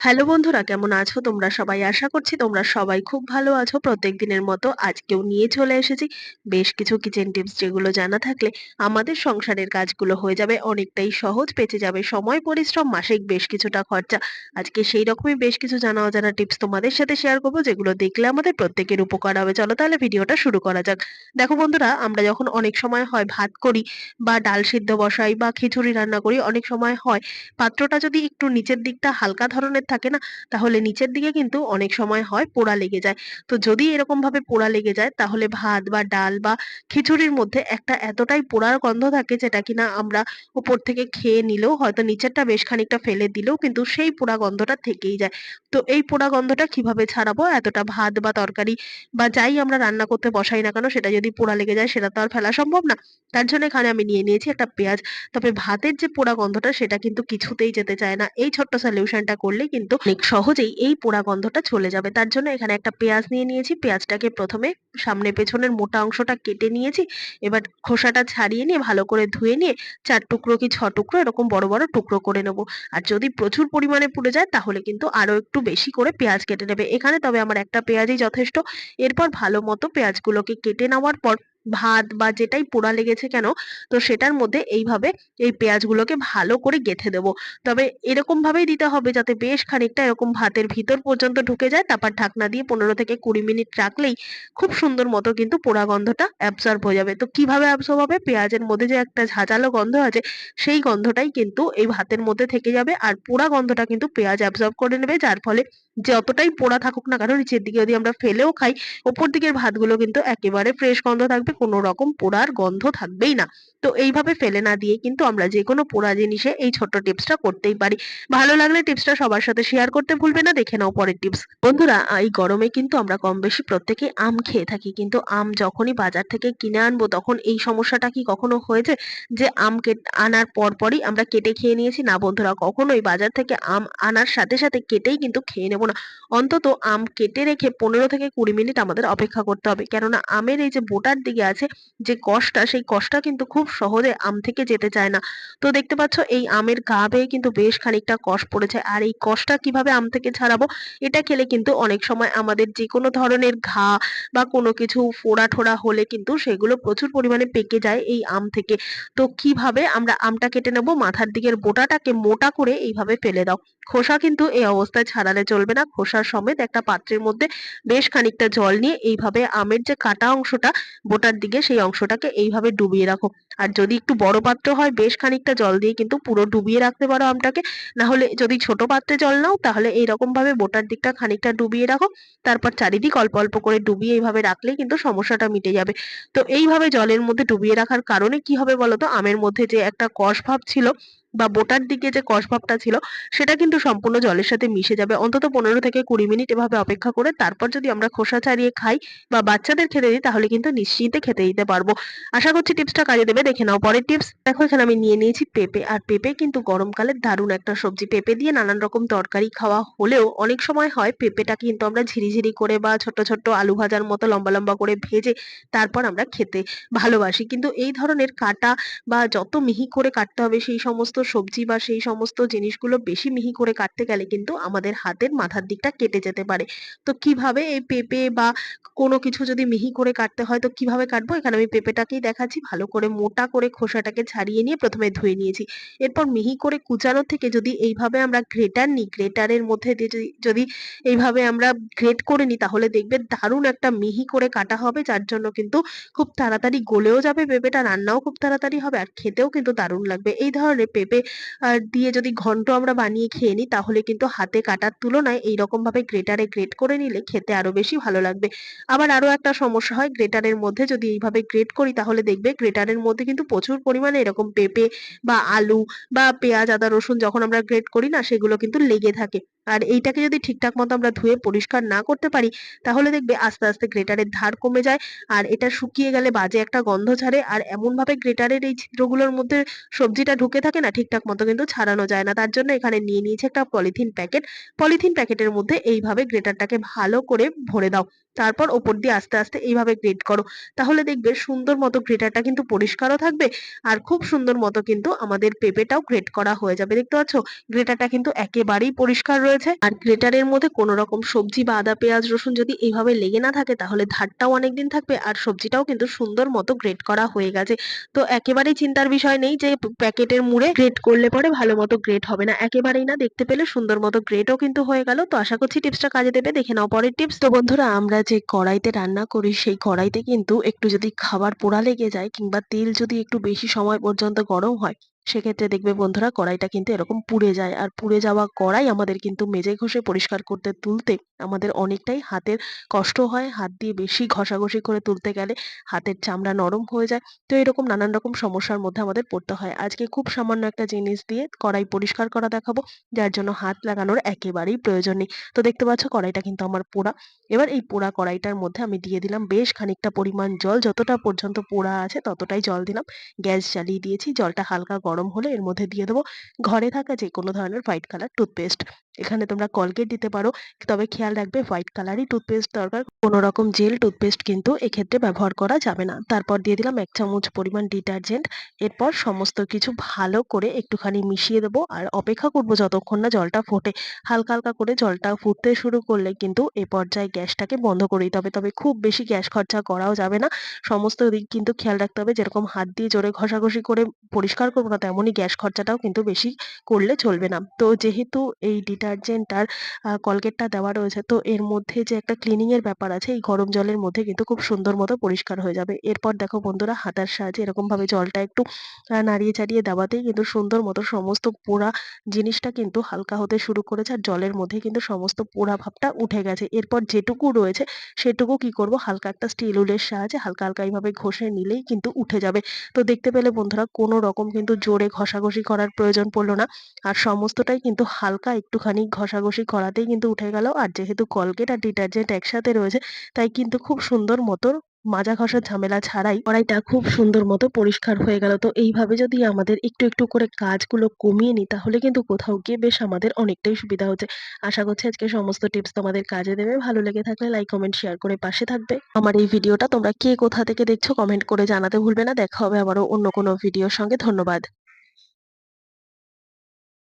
Hello বন্ধুরা, কেমন আছো তোমরা সবাই? আশা করছি তোমরা সবাই খুব ভালো আছো। প্রত্যেক দিনের মতো আজকেও নিয়ে চলে এসেছি বেশ কিছু কিচেন টিপস, যেগুলো জানা থাকলে আমাদের সংসারের কাজগুলো হয়ে যাবে অনেকটাই সহজ, বেঁচে যাবে সময়, পরিশ্রম, মাসিক বেশ কিছুটা খরচা। আজকে সেই রকমই বেশ কিছু জানা অজানা টিপস তোমাদের সাথে শেয়ার করবো, যেগুলো দেখলে আমাদের প্রত্যেকের উপকার হবে। চলো তাহলে ভিডিওটা শুরু করা যাক। দেখো বন্ধুরা, আমরা যখন অনেক সময় হয় ভাত করি বা ডাল সিদ্ধ বসাই বা খিচুড়ি রান্না করি, অনেক সময় হয় পাত্রটা যদি একটু নিচের দিকটা হালকা ধরনের থাকে না, তাহলে নিচের দিকে কিন্তু অনেক সময় হয় পোড়া লেগে যায়। তো যদি এরকম ভাবে পোড়া লেগে যায়, তাহলে ভাত বা ডাল বা খিচুড়ির মধ্যে একটা এতটাই পোড়ার গন্ধ থাকে, যেটা কিনা আমরা উপর থেকে খেয়ে নিলেও, হয়তো নিচেরটা বেশ খানিকটা ফেলে দিলেও কিন্তু সেই পোড়া গন্ধটা থেকেই যায়। তো এই পোড়া গন্ধটা কিভাবে ছাড়াবো? এতটা ভাত বা তরকারি বা যাই আমরা রান্না করতে বসাই না কেন, সেটা যদি পোড়া লেগে যায়, সেটা তো আর ফেলা সম্ভব না। তার জন্য এখানে আমি নিয়ে নিয়েছি একটা পেঁয়াজ। তবে ভাতের যে পোড়া গন্ধটা, সেটা কিন্তু কিছুতেই যেতে চায় না। এই ছোট্ট সলিউশনটা করলে কিন্তু অনেক সহজেই এই পোড়া গন্ধটা চলে যাবে। তার জন্য এখানে একটা পেঁয়াজ নিয়ে নিয়েছি। পেঁয়াজটাকে প্রথমে সামনে পেছনের মোটা অংশটা কেটে নিয়েছি। এবার খোসাটা ছাড়িয়ে নিয়ে ভালো করে ধুয়ে নিয়ে ৪ টুকরো কি ৬ টুকরো এরকম বড় বড় টুকরো করে নেব। আর যদি প্রচুর পরিমাণে পুড়ে যায়, তাহলে কিন্তু আরো একটু বেশি করে পেঁয়াজ কেটে নেবে। এখানে তবে আমার একটা পেঁয়াজই যথেষ্ট। এরপর ভালো মতো পেঁয়াজগুলোকে কেটে নেওয়ার পর ভাত বা যেটাই পোড়া লেগেছে কেন, তো সেটার মধ্যে এইভাবে এই পেঁয়াজগুলোকে ভালো করে গেঁথে দেবো। তবে এরকম ভাবেই দিতে হবে যাতে বেশ খানিকটা এরকম ভাতের ভিতর পর্যন্ত ঢুকে যায়। তারপর ঢাকনা দিয়ে ১৫ থেকে ২০ মিনিট রাখলেই খুব সুন্দর মতো কিন্তু পোড়া গন্ধটা অ্যাবসর্ব হয়ে যাবে। তো কিভাবে অ্যাবসর্ব হবে? পেঁয়াজের মধ্যে যে একটা ঝাঁঝালো গন্ধ আছে, সেই গন্ধটাই কিন্তু এই ভাতের মধ্যে থেকে যাবে। আর পোড়া গন্ধটা কিন্তু পেঁয়াজ অ্যাবসর্ব করে নেবে, যার ফলে যতটাই পোড়া থাকুক না কেন, নিচের দিকে যদি আমরা ফেলেও খাই, উপর দিকের ভাতগুলো কিন্তু একেবারে ফ্রেশ গন্ধ থাকবে, কোনো রকম পোড়ার গন্ধ থাকবেই না। তো এইভাবে ফেলে না দিয়ে কিন্তু আমরা যেকোনো পোড়া জিনিসে এই ছোট্ট টিপসটা করতেই পারি। ভালো লাগলে টিপসটা সবার সাথে শেয়ার করতে ভুলবে না। দেখে নাও পরের টিপস। বন্ধুরা, এই গরমে কিন্তু আমরা কম বেশি প্রত্যেকেই আম খেয়ে থাকি, কিন্তু আম যখনই বাজার থেকে কিনে আনবো, তখন এই সমস্যাটা কি কখনো হয়েছে যে আম আনার পরপরই আমরা কেটে খেয়ে নিয়েছি? না বন্ধুরা, কখনোই বাজার থেকে আম আনার সাথে সাথে কেটেই কিন্তু খেয়ে নেবো না। অন্তত আম কেটে রেখে ১৫ থেকে ২০ মিনিট আমাদের অপেক্ষা করতে হবে, কেননা আমের এই যে বোটার দিকে আছে যে কষটা, সেই কষটা কিন্তু খুব সহজে আম থেকে যেতে চায় না। তো দেখতে পাচ্ছ, এই আমের গা বেয়ে কিন্তু বেশ খানিকটা কষ পড়েছে। আর এই কষটা কিভাবে আম থেকে ছাড়াবো? এটা খেলে কিন্তু অনেক সময় আমাদের যেকোনো ধরনের ঘা বা কোনো কিছু ফোড়া-ঠোড়া হলে কিন্তু সেগুলো প্রচুর পরিমাণে পেকে যায় এই আম থেকে। তো কিভাবে আমরা আমটা কেটে নেব? মাথার দিকের বোটাটাকে মোটা করে এইভাবে ফেলে দাও। খোসা কিন্তু এই অবস্থায় ছাড়ালে চলবে না। খোসা সমেত একটা পাত্রের মধ্যে বেশ খানিকটা জল নিয়ে এইভাবে আমের যে কাটা অংশটা বোটার দিকে, সেই অংশটাকে এইভাবে ডুবিয়ে রাখো। আর যদি একটু বড় পাত্র হয়, বেশ খানিকটা জল দিয়ে কিন্তু পুরো ডুবিয়ে রাখতে পারো আমটাকে। না হলে যদি ছোট পাত্রে জল নাও, তাহলে এইরকম ভাবে বোটার দিকটা খানিকটা ডুবিয়ে রাখো। তারপর চারিদিক অল্প অল্প করে ডুবিয়ে এইভাবে রাখলেই কিন্তু সমস্যাটা মিটে যাবে। তো এইভাবে জলের মধ্যে ডুবিয়ে রাখার কারণে কি হবে বলতো? আমের মধ্যে যে একটা কষ ভাব ছিল বা বোটার দিকে যে কষ ভাবটা ছিল, সেটা কিন্তু সম্পূর্ণ জলের সাথে মিশে যাবে। অন্তত ১৫ থেকে ২০ মিনিট এভাবে অপেক্ষা করে তারপর যদি আমরা খোসা ছাড়িয়ে খাই বা বাচ্চাদের খেতে দিই, তাহলে কিন্তু নিশ্চিন্তে খেতে দিতে পারবো। আশা করছি টিপসটা কাজে দেবে। দেখে নাও পরের টিপস। দেখো, এখানে আমি নিয়ে নিয়েছি পেঁপে। আর পেঁপে কিন্তু গরমকালের দারুণ একটা সবজি। পেঁপে দিয়ে নানান রকম তরকারি খাওয়া হলেও অনেক সময় হয় পেঁপেটা কিন্তু আমরা ঝিরিঝিরি করে বা ছোট্ট ছোট্ট আলু ভাজার মতো লম্বা লম্বা করে ভেজে তারপর আমরা খেতে ভালোবাসি। কিন্তু এই ধরনের কাটা বা যত মিহি করে কাটতে হবে সেই সমস্ত সবজি বা সেই সমস্ত জিনিসগুলো বেশি মিহি করে কাটতে গেলে কিন্তু আমাদের হাতের মাথার দিকটা কেটে যেতে পারে। তো কিভাবে এই পেঁপে বা কোনো কিছু যদি মিহি করে কাটতে হয়, তো কিভাবে কাটবো? এখানে আমি পেঁপেটাকেই দেখাচ্ছি। ভালো করে মোটা করে খোসাটাকে ছাড়িয়ে নিয়ে প্রথমে ধুয়ে নিয়েছি। এরপর মিহি করে কুচানো থেকে যদি এইভাবে আমরা গ্রেটার নিই, গ্রেটারের মধ্যে দিয়ে যদি এইভাবে আমরা গ্রেট করে নিই, তাহলে দেখবে দারুণ একটা মিহি করে কাটা হবে, যার জন্য কিন্তু খুব তাড়াতাড়ি গলেও যাবে পেঁপেটা, রান্নাও খুব তাড়াতাড়ি হবে আর খেতেও কিন্তু দারুণ লাগবে। এই ধরনের পেঁপে দিয়ে যদি ঘন্ট আমরা বানিয়ে খেয়ে নিই, তাহলে কিন্তু হাতে কাটার তুলনায় এইরকম ভাবে গ্রেটারে গ্রেট করে নিলে খেতে আরো বেশি ভালো লাগবে। আবার আরো একটা সমস্যা হয়, গ্রেটারের মধ্যে যদি এইভাবে গ্রেট করি, তাহলে দেখবে গ্রেটারের মধ্যে কিন্তু প্রচুর পরিমাণে এরকম পেঁপে বা আলু বা পেঁয়াজ, আদা, রসুন যখন আমরা গ্রেট করি না, সেগুলো কিন্তু লেগে থাকে। আর এইটাকে যদি ঠিকঠাক মতো আমরা ধুয়ে পরিষ্কার না করতে পারি, তাহলে দেখবে আস্তে আস্তে গ্রেটারের ধার কমে যায়। আর এটা শুকিয়ে গেলে বাজে একটা গন্ধ ছাড়ে। আর এমন ভাবে গ্রেটারের এই ছিদ্রগুলোর মধ্যে সবজিটা ঢুকে থাকে না, ঠিকঠাক মতো কিন্তু ছাড়ানো যায় না। তার জন্য এখানে নিয়ে নিয়েছি একটা পলিথিন প্যাকেট। পলিথিন প্যাকেটের মধ্যে এইভাবে গ্রেটারটাকে ভালো করে ভরে দাও। তারপর ওপর দিয়ে আস্তে আস্তে এইভাবে গ্রেট করো। তাহলে দেখবে সুন্দর মতো গ্রেটারটা কিন্তু পরিষ্কারও থাকবে আর খুব সুন্দর মতো কিন্তু আমাদের পেঁপেটাও গ্রেট করা হয়ে যাবে। দেখতে পাচ্ছ গ্রেটারটা কিন্তু একেবারেই পরিষ্কার রয়েছে। আর গ্রেটারের মধ্যে কোনো রকম সবজি বা আদা পেঁয়াজ রসুন যদি এইভাবে লেগে না থাকে তাহলে ধারটাও অনেকদিন থাকবে আর সবজিটাও কিন্তু সুন্দর মতো গ্রেট করা হয়ে গেছে। তো একেবারেই চিন্তার বিষয় নেই যে প্যাকেটের মুড়ে গ্রেট করলে পরে ভালো মতো গ্রেট হবে না, একেবারেই না। দেখতে পেলে সুন্দর মতো গ্রেটও কিন্তু হয়ে গেল। তো আশা করছি টিপসটা কাজে দেবে। দেখে নাও পরের টিপস। তো বন্ধুরা আমরা যে কড়াইতে রান্না করি সেই কড়াইতে কিন্তু একটু যদি খাবার পোড়া লেগে যায় কিংবা তেল যদি একটু বেশি সময় পর্যন্ত গরম হয় সেক্ষেত্রে দেখবে বন্ধুরা কড়াইটা কিন্তু এরকম পুড়ে যায়। আর পুড়ে যাওয়া কড়াই আমাদের কিন্তু মেজে ঘষে পরিষ্কার করতে তুলতে আমাদের অনেকটাই হাতের কষ্ট হয়। হাত দিয়ে বেশি ঘষাঘষি করে তুলতে গেলে হাতের চামড়া নরম হয়ে যায়। তো এরকম নানান রকম সমস্যার মধ্যে আমাদের পড়তে হয়। আজকে খুব সামান্য একটা জিনিস দিয়ে কড়াই পরিষ্কার করা দেখাবো, যার জন্য হাত লাগানোর একেবারেই প্রয়োজন নেই। তো দেখতে পাচ্ছ কড়াইটা কিন্তু আমার পোড়া। এবার এই পোড়া কড়াইটার মধ্যে আমি দিয়ে দিলাম বেশ খানিকটা পরিমাণ জল। যতটা পর্যন্ত পোড়া আছে ততটাই জল দিলাম। গ্যাস জ্বালিয়ে দিয়েছি। জলটা হালকা গরম হলে এর মধ্যে দিয়ে দেবো ঘরে থাকা যেকোনো ধরনের হোয়াইট কালার টুথপেস্ট। এখানে তোমরা কলগেট দিতে পারো। তবে খেয়াল রাখবে হোয়াইট কালারই টুথপেস্ট দরকার। কোনো রকম জেল টুথপেস্ট কিন্তু এক্ষেত্রে ব্যবহার করা যাবে না। তারপর দিয়ে দিলাম ১ চামচ পরিমাণ ডিটারজেন্ট। এরপর সমস্ত কিছু ভালো করে একটুখানি মিশিয়ে দেবো আর অপেক্ষা করব যতক্ষণ না জলটা ফোটে। হালকা, হালকা করে জলটা ফুটতে শুরু করলে কিন্তু এ পর্যায়ে গ্যাসটাকে বন্ধ করে দিতে হবে। তবে খুব বেশি গ্যাস খরচা করাও যাবে না। সমস্ত দিক কিন্তু খেয়াল রাখতে হবে। যেরকম হাত দিয়ে জোরে ঘষাঘষি করে পরিষ্কার করব না তেমনই গ্যাস খরচাটাও কিন্তু বেশি করলে চলবে না। তো যেহেতু এই ডিটারজেন্ট আর কলগেটটা দেওয়া রয়েছে তো এর মধ্যে যে একটা ক্লিনিং এর ব্যাপার আছে এই গরম জলের মধ্যে কিন্তু খুব সুন্দর মতো পরিষ্কার হয়ে যাবে। এরপর দেখো বন্ধুরা হাতার সাহায্যে এরকমভাবে জলটা একটু নাড়িয়ে চাড়িয়ে দেওয়াতেই কিন্তু সুন্দর মতো সমস্ত পোড়া জিনিসটা কিন্তু হালকা হতে শুরু করেছে আর জলের মধ্যে কিন্তু সমস্ত পোড়া ভাবটা উঠে গেছে। এরপর যেটুকু রয়েছে সেটুকু কি করব হালকা একটা স্টিল উলের সাহায্যে হালকা, হালকা এইভাবে ঘষে নিলেই কিন্তু উঠে যাবে। তো দেখতে পেলে বন্ধুরা কোনো রকম কিন্তু জোরে ঘষাঘষি করার প্রয়োজন পড়ল না। আর সমস্তটাই কিন্তু হালকা একটুখানি ঘষাঘষি করাতেই কিন্তু উঠে গেল। আর যেহেতু কলগেট আর ডিটারজেন্ট একসাথে রয়েছে তাই কিন্তু খুব সুন্দর মতো মাজা ঘষার ঝামেলা ছাড়াই কড়াইটা খুব সুন্দর মতো পরিষ্কার হয়ে গেল। তো এইভাবে যদি আমাদের একটু, একটু করে কাজগুলো কমিয়ে নিই তাহলে কিন্তু কোথাও গিয়ে বেশ আমাদের অনেকটাই সুবিধা হচ্ছে। আশা করছি আজকে সমস্ত টিপস তোমাদের কাজে দেবে। ভালো লেগে থাকলে লাইক, কমেন্ট, শেয়ার করে পাশে থাকবে। আমার এই ভিডিওটা তোমরা কে কোথা থেকে দেখছো কমেন্ট করে জানাতে ভুলবে না। দেখা হবে আবারও অন্য কোনো ভিডিওর সঙ্গে। ধন্যবাদ।